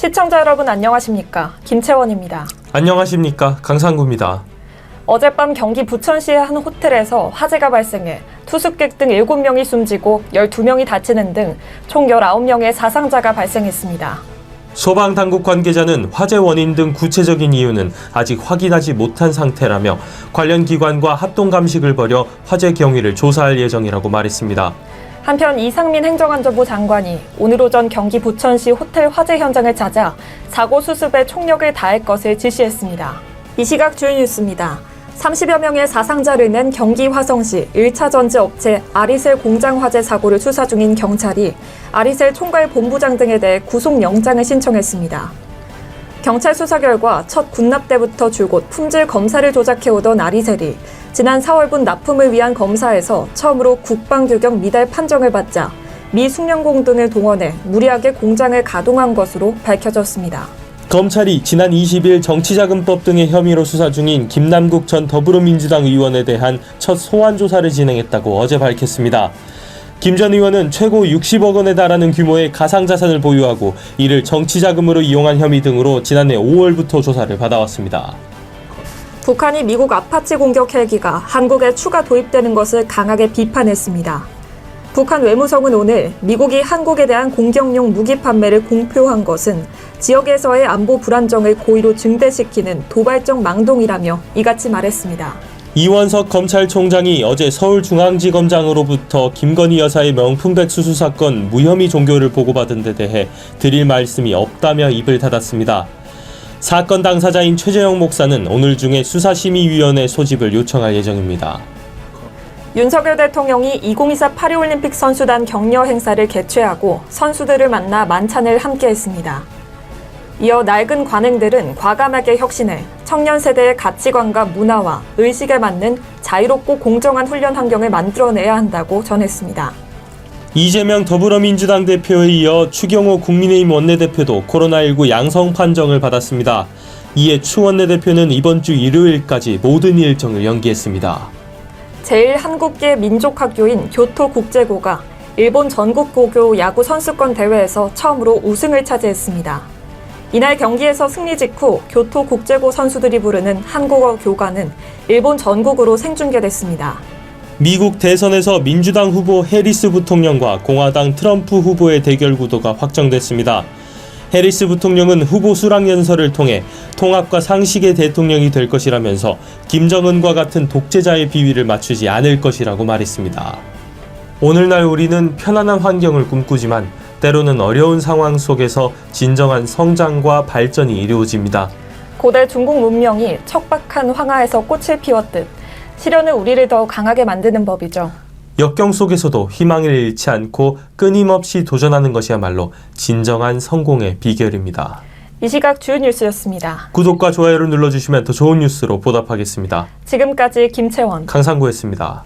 시청자 여러분 안녕하십니까? 김채원입니다. 안녕하십니까? 강상구입니다. 어젯밤 경기 부천시의 한 호텔에서 화재가 발생해 투숙객 등 7명이 숨지고 12명이 다치는 등 총 19명의 사상자가 발생했습니다. 소방당국 관계자는 화재 원인 등 구체적인 이유는 아직 확인하지 못한 상태라며 관련 기관과 합동감식을 벌여 화재 경위를 조사할 예정이라고 말했습니다. 한편 이상민 행정안전부 장관이 오늘 오전 경기 부천시 호텔 화재 현장을 찾아 사고 수습에 총력을 다할 것을 지시했습니다. 이 시각 주요 뉴스입니다. 30여 명의 사상자를 낸 경기 화성시 1차 전지 업체 아리셀 공장 화재 사고를 수사 중인 경찰이 아리셀 총괄 본부장 등에 대해 구속영장을 신청했습니다. 경찰 수사 결과 첫 군납 때부터 줄곧 품질 검사를 조작해오던 아리셀이 지난 4월분 납품을 위한 검사에서 처음으로 국방규격 미달 판정을 받자 미 숙련공 등을 동원해 무리하게 공장을 가동한 것으로 밝혀졌습니다. 검찰이 지난 20일 정치자금법 등의 혐의로 수사 중인 김남국 전 더불어민주당 의원에 대한 첫 소환 조사를 진행했다고 어제 밝혔습니다. 김 전 의원은 최고 60억 원에 달하는 규모의 가상자산을 보유하고 이를 정치자금으로 이용한 혐의 등으로 지난해 5월부터 조사를 받아왔습니다. 북한이 미국 아파치 공격 헬기가 한국에 추가 도입되는 것을 강하게 비판했습니다. 북한 외무성은 오늘 미국이 한국에 대한 공격용 무기 판매를 공표한 것은 지역에서의 안보 불안정을 고의로 증대시키는 도발적 망동이라며 이같이 말했습니다. 이원석 검찰총장이 어제 서울중앙지검장으로부터 김건희 여사의 명품백 수수 사건 무혐의 종교를 보고받은 데 대해 드릴 말씀이 없다며 입을 닫았습니다. 사건 당사자인 최재형 목사는 오늘 중에 수사심의위원회 소집을 요청할 예정입니다. 윤석열 대통령이 2024 파리올림픽 선수단 격려 행사를 개최하고 선수들을 만나 만찬을 함께했습니다. 이어 낡은 관행들은 과감하게 혁신해 청년 세대의 가치관과 문화와 의식에 맞는 자유롭고 공정한 훈련 환경을 만들어내야 한다고 전했습니다. 이재명 더불어민주당 대표에 이어 추경호 국민의힘 원내대표도 코로나19 양성 판정을 받았습니다. 이에 추 원내대표는 이번 주 일요일까지 모든 일정을 연기했습니다. 제1한국계 민족학교인 교토국제고가 일본 전국고교 야구 선수권 대회에서 처음으로 우승을 차지했습니다. 이날 경기에서 승리 직후 교토국제고 선수들이 부르는 한국어 교가는 일본 전국으로 생중계됐습니다. 미국 대선에서 민주당 후보 해리스 부통령과 공화당 트럼프 후보의 대결 구도가 확정됐습니다. 해리스 부통령은 후보 수락 연설을 통해 통합과 상식의 대통령이 될 것이라면서 김정은과 같은 독재자의 비위를 맞추지 않을 것이라고 말했습니다. 오늘날 우리는 편안한 환경을 꿈꾸지만 때로는 어려운 상황 속에서 진정한 성장과 발전이 이루어집니다. 고대 중국 문명이 척박한 황하에서 꽃을 피웠듯 시련은 우리를 더 강하게 만드는 법이죠. 역경 속에서도 희망을 잃지 않고 끊임없이 도전하는 것이야말로 진정한 성공의 비결입니다. 이 시각 주요 뉴스였습니다. 구독과 좋아요를 눌러주시면 더 좋은 뉴스로 보답하겠습니다. 지금까지 김채원, 강상구였습니다.